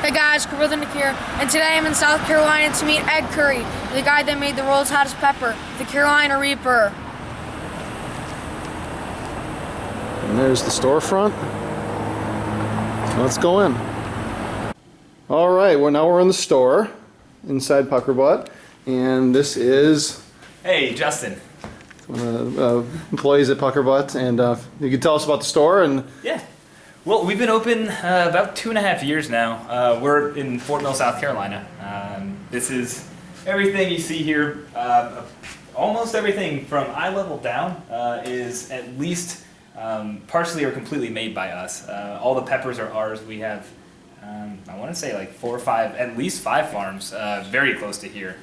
Hey guys, Crude Brothers here, and today I'm in South Carolina to meet Ed Currie, the guy that made the world's hottest pepper, the Carolina Reaper. And there's the storefront. Let's go in. All right, well now we're in the store inside PuckerButt, and this is Hey, Justin. one of the employees at PuckerButt, and you can tell us about the store. And Yeah. Well, we've been open about 2.5 years now. We're in Fort Mill, South Carolina. This is everything you see here. Almost everything from eye level down is at least partially or completely made by us. All the peppers are ours. We have, I want to say like 4 or 5, at least 5 farms very close to here.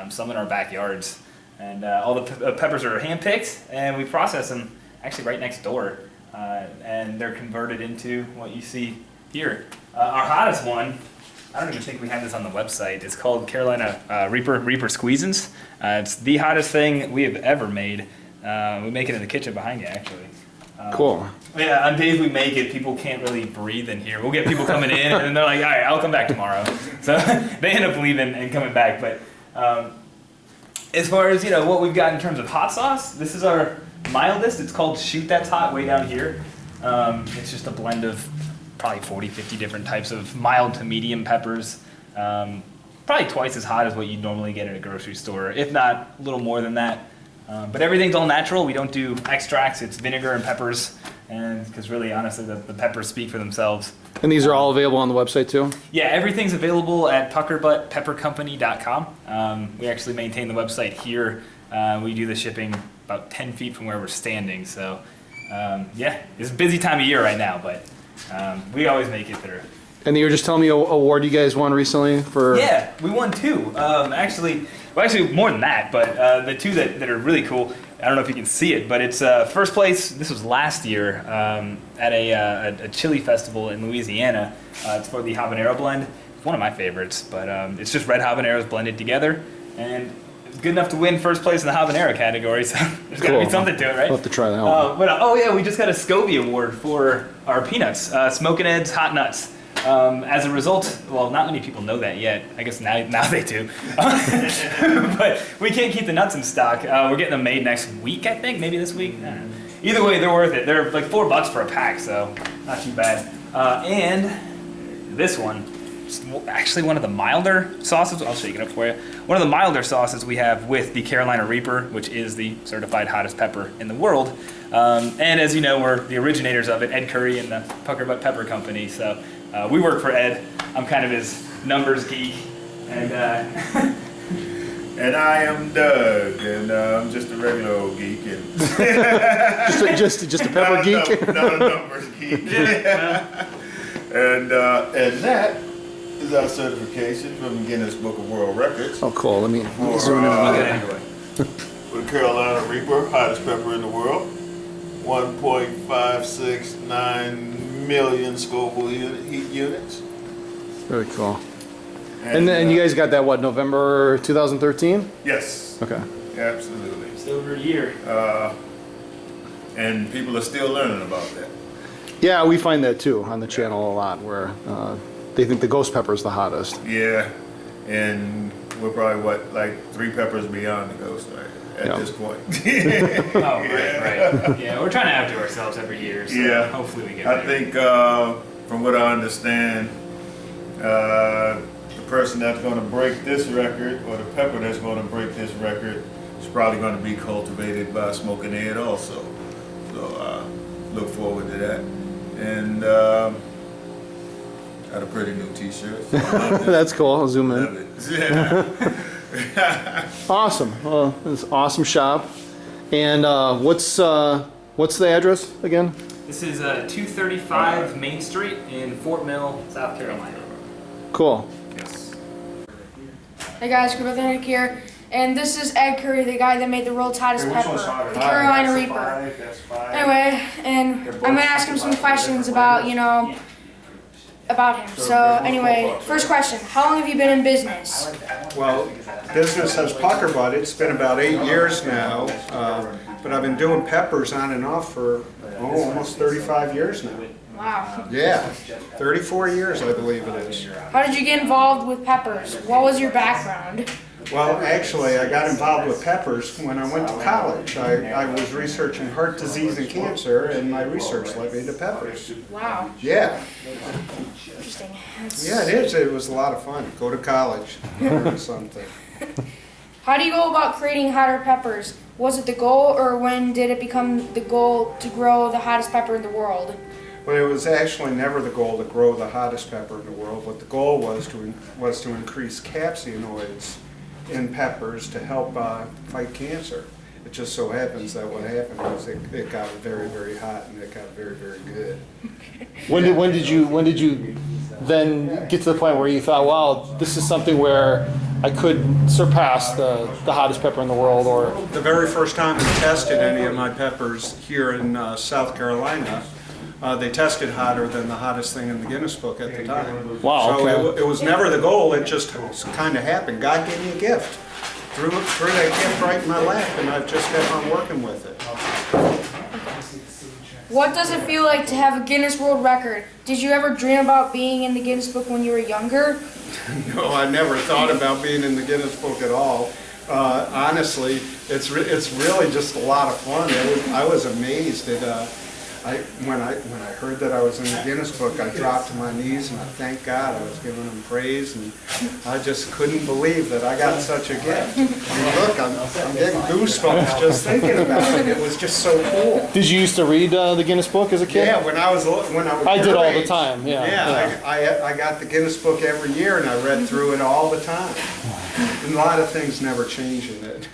Some in our backyards. And all the peppers are hand-picked, and we process them actually right next door. And they're converted into what you see here. Our hottest one, I don't even think we have this on the website. It's called Carolina Reaper Squeezins. It's the hottest thing we have ever made. We make it in the kitchen behind you, actually. cool. Yeah, on days we make it, people can't really breathe in here. We'll get people coming in, and they're like, all right, I'll come back tomorrow. So they end up leaving and coming back. But as far as what we've got in terms of hot sauce, this is our mildest. It's called Shoot That's Hot way down here. It's just a blend of probably 40-50 different types of mild to medium peppers. Probably twice as hot as what you'd normally get at a grocery store, if not a little more than that. But everything's all natural. We don't do extracts. It's vinegar and peppers, and because really, honestly, the peppers speak for themselves. And these are all available on the website too? Yeah, everything's available at PuckerButtPepperCompany.com. We actually maintain the website here. We do the shipping about 10 feet from where we're standing. So, yeah, it's a busy time of year right now, but we always make it through. And you were just telling me a award you guys won recently for... Yeah, we won 2. Actually more than that, but the 2 that are really cool, I don't know if you can see it, but it's first place, this was last year, at a chili festival in Louisiana. It's for the habanero blend. It's one of my favorites, but it's just red habaneros blended together, and it's good enough to win first place in the habanero category, so there's got to be something to it, right? I'll have to try that one. But oh yeah, we just got a SCOBY award for our peanuts, Smokin Ed's Hot Nuts. As a result, well, not many people know that yet. I guess now they do. But we can't keep the nuts in stock. We're getting them made next week, I think, maybe this week. I don't know. Either way, they're worth it. They're like $4 for a pack, so not too bad. And this one, actually one of the milder sauces. I'll shake it up for you. One of the milder sauces we have with the Carolina Reaper, which is the certified hottest pepper in the world. And as you know, we're the originators of it, Ed Currie and the PuckerButt Pepper Company. So we work for Ed. I'm kind of his numbers geek. And and I am Doug, and I'm just a regular old geek. And just a pepper geek? Not a numbers geek. And that is our certification from the Guinness Book World Records. Oh, cool. Let me For, zoom in on that. anyway. For the Carolina Reaper, hottest pepper in the world. 1.569 million Scoville heat units. Very cool. And you guys got that, what, November 2013? Yes. Okay. Absolutely. Just over a year. And people are still learning about that. Yeah, we find that too on the channel a lot, where they think the ghost pepper is the hottest. Yeah, and we're probably like 3 peppers beyond the ghost at this point. Oh, right. Yeah, we're trying to outdo ourselves every year, so hopefully we get there. I think from what I understand, the person that's going to break this record, or the pepper that's going to break this record, is probably going to be cultivated by Smokin Ed also. So look forward to that. And got a pretty new t-shirt. So That's cool. I'll zoom in. love it. Yeah. Awesome. Well, it's an awesome shop. And what's the address again? This is 235 Main Street in Fort Mill, South Carolina. Cool. Yes. Hey guys, Crude Brothers here, and this is Ed Currie, the guy that made the world's hottest pepper, the Carolina Reaper. Anyway, and I'm gonna ask him some questions about, about him. So anyway, first question, how long have you been in business? Well, business as PuckerButt, it's been about 8 years now, but I've been doing peppers on and off for almost 35 years now. Wow. Yeah, 34 years, I believe it is. How did you get involved with peppers? What was your background? Well, actually, I got involved with peppers when I went to college. I was researching heart disease and cancer, and my research led me to peppers. Wow. Yeah, Interesting. yeah, it is. It was a lot of fun. Go to college, learn something. How do you go about creating hotter peppers? Was it the goal, or when did it become the goal to grow the hottest pepper in the world? Well, it was actually never the goal to grow the hottest pepper in the world. What the goal was to increase capsaicinoids in peppers to help fight cancer. It just so happens that what happened was it got very, very hot and it got very, very good. When did you then get to the point where you thought, wow, this is something where I could surpass the hottest pepper in the world? Or The very first time we tested any of my peppers here in South Carolina, they tested hotter than the hottest thing in the Guinness Book at the time. Wow, So okay. it was never the goal, it just kind of happened. God gave me a gift. Threw that gift right in my lap, and I've just kept on working with it. What does it feel like to have a Guinness World Record? Did you ever dream about being in the Guinness Book when you were younger? No, I never thought about being in the Guinness Book at all. Honestly, it's really just a lot of fun. I was amazed at when I heard that I was in the Guinness Book. I dropped to my knees and I thanked God. I was giving Him praise, and I just couldn't believe that I got such a gift. And look, I'm getting goosebumps just thinking about it. It was just so cool. did you used to read the Guinness Book as a kid? Yeah, when I was I did your all the age. time, yeah. I got the Guinness Book every year, and I read through it all the time. And a lot of things never change in it.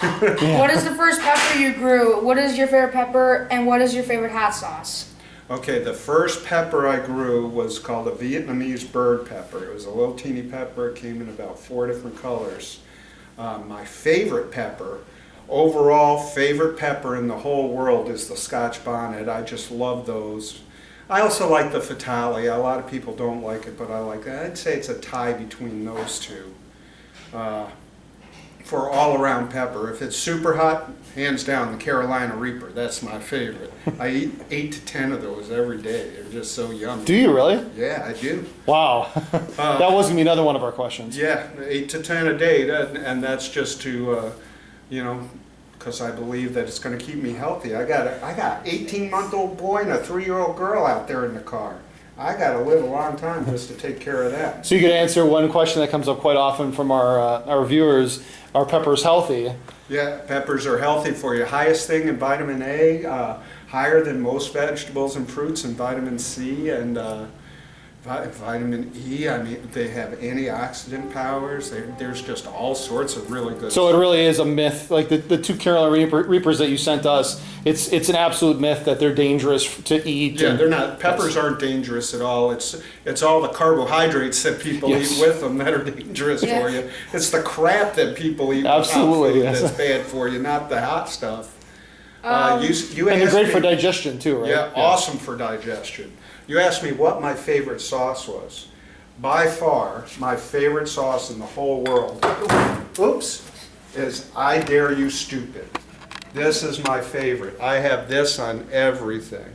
What is the first pepper you grew? What is your favorite pepper, and what is your favorite hot sauce? Okay, the first pepper I grew was called a Vietnamese bird pepper. It was a little teeny pepper. It came in about 4 different colors. My favorite pepper, overall favorite pepper in the whole world, is the Scotch bonnet. I just love those. I also like the Fatale. A lot of people don't like it, but I like it. I'd say it's a tie between those two. For all-around pepper. If it's super hot, hands down, the Carolina Reaper. That's my favorite. I eat 8 to 10 of those every day. They're just so yummy. Do you really? Yeah, I do. Wow. That was going to be another one of our questions. Yeah, 8 to 10 a day, and that's just to, because I believe that it's going to keep me healthy. I got 18-month-old boy and a 3-year-old girl out there in the car. I got to live a long time just to take care of that. So you could answer one question that comes up quite often from our viewers: are peppers healthy? Yeah, peppers are healthy for you. Highest thing in vitamin A, higher than most vegetables and fruits, and vitamin C and vitamin E. I mean, they have antioxidant powers. There's just all sorts of really good So stuff. it really is a myth. Like the 2 Carolina Reapers that you sent us, it's an absolute myth that they're dangerous to eat. Yeah, and they're not. Peppers aren't dangerous at all. It's all the carbohydrates that people Yes. eat with them that are dangerous Yeah. for you. It's the crap that people eat Absolutely, with hot food yes. that's bad for you, not the hot stuff. You And they're asked great me- for digestion too, right? Yeah, awesome for digestion. You asked me what my favorite sauce was. By far, my favorite sauce in the whole world, is I Dare You Stupid. This is my favorite. I have this on everything.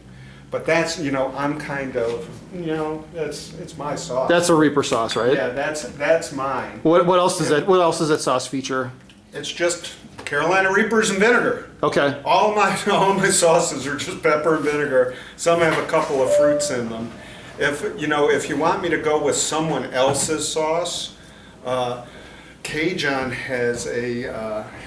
But that's, I'm kind of, it's my sauce. That's a Reaper sauce, right? Yeah, that's mine. What else does that sauce feature? It's just Carolina Reapers and vinegar. Okay. All my sauces are just pepper and vinegar. Some have a couple of fruits in them. If you want me to go with someone else's sauce, Cajun has a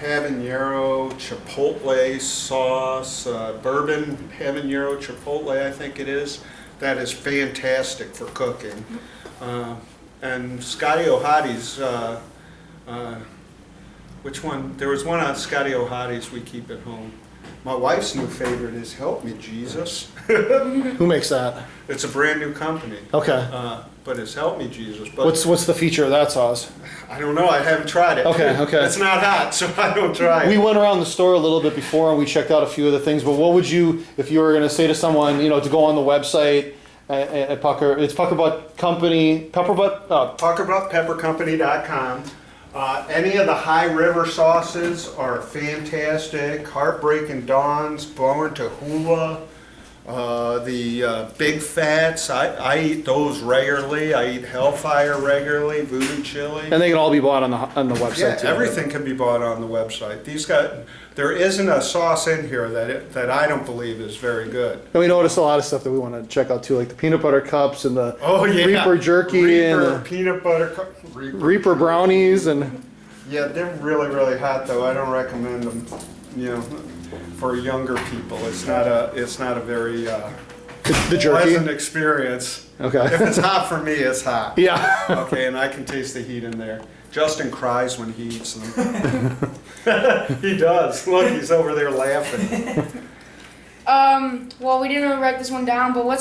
habanero chipotle sauce, bourbon habanero chipotle, I think it is. That is fantastic for cooking. And Scotty O'Hotty's, which one? There was one on Scotty O'Hotty's we keep at home. My wife's new favorite is Help Me Jesus. Who makes that? It's a brand new company. Okay. But it's Help Me Jesus. But What's the feature of that sauce? I don't know. I haven't tried it. Okay. It's not hot, so I don't try We it. went around the store a little bit before and we checked out a few of the things, but what would you, if you were going to say to someone, to go on the website at Pucker, it's PuckerButt Company, PuckerButtPepperCompany.com. Any of the High River sauces are fantastic. Heartbreaking Dawns, Born to Hula. The big fats, I eat those regularly. I eat Hellfire regularly, Voodoo Chili. And they can all be bought on the website Yeah, too. everything can be bought on the website. There isn't a sauce in here that I don't believe is very good. And we noticed a lot of stuff that we want to check out too, like the peanut butter cups and the Oh yeah, Reaper jerky Reaper, and the peanut butter, Reaper brownies and Yeah, they're really, really hot though. I don't recommend them, for younger people. It's not a very the jerky. pleasant experience. Okay. If it's hot for me, it's hot. Yeah. Okay, and I can taste the heat in there. Justin cries when he eats them. He does. Look, he's over there laughing. Well, we didn't really write this one down, but what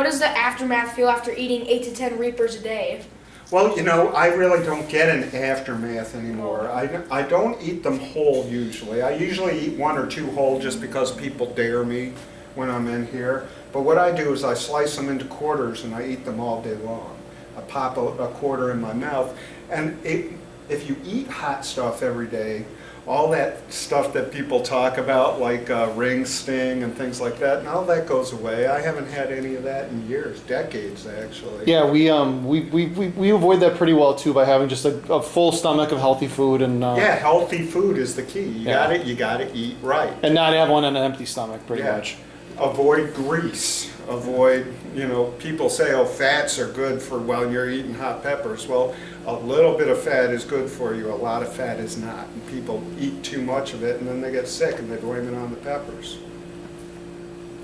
does the aftermath feel after eating 8 to 10 Reapers a day? Well, I really don't get an aftermath anymore. I don't eat them whole usually. I usually eat 1 or 2 whole just because people dare me when I'm in here. But what I do is I slice them into quarters and I eat them all day long. I pop a quarter in my mouth. And if you eat hot stuff every day, all that stuff that people talk about, like ring sting and things like that, and all that goes away. I haven't had any of that in years, decades actually. Yeah, we avoid that pretty well too by having just a full stomach of healthy food and Yeah, healthy food is the key. You gotta eat right. and not have one on an empty stomach, pretty much. Avoid grease. Avoid, people say, oh, fats are good for when you're eating hot peppers. Well, a little bit of fat is good for you. A lot of fat is not. And people eat too much of it and then they get sick and they blame it on the peppers.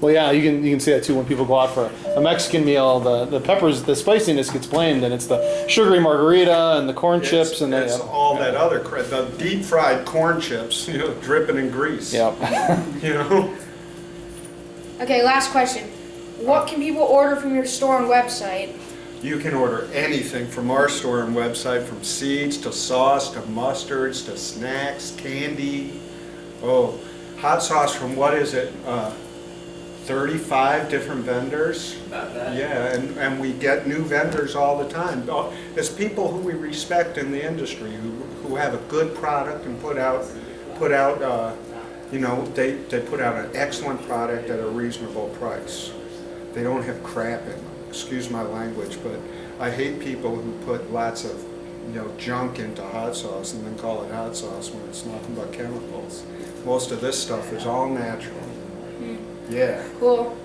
Well, yeah, you can see that too when people go out for a Mexican meal. The peppers, the spiciness gets blamed, and it's the sugary margarita and the corn chips and it's all that other crap. The deep fried corn chips, dripping in grease. Yep. Okay, last question. What can people order from your store and website? You can order anything from our store and website, from seeds to sauce to mustards to snacks, candy. Oh, hot sauce from what is it? 35 different vendors. About that. Yeah, and we get new vendors all the time. It's people who we respect in the industry who have a good product and put out they put out an excellent product at a reasonable price. They don't have crap in them. Excuse my language, but I hate people who put lots of junk into hot sauce and then call it hot sauce when it's nothing but chemicals. Most of this stuff is all natural. Yeah. Cool.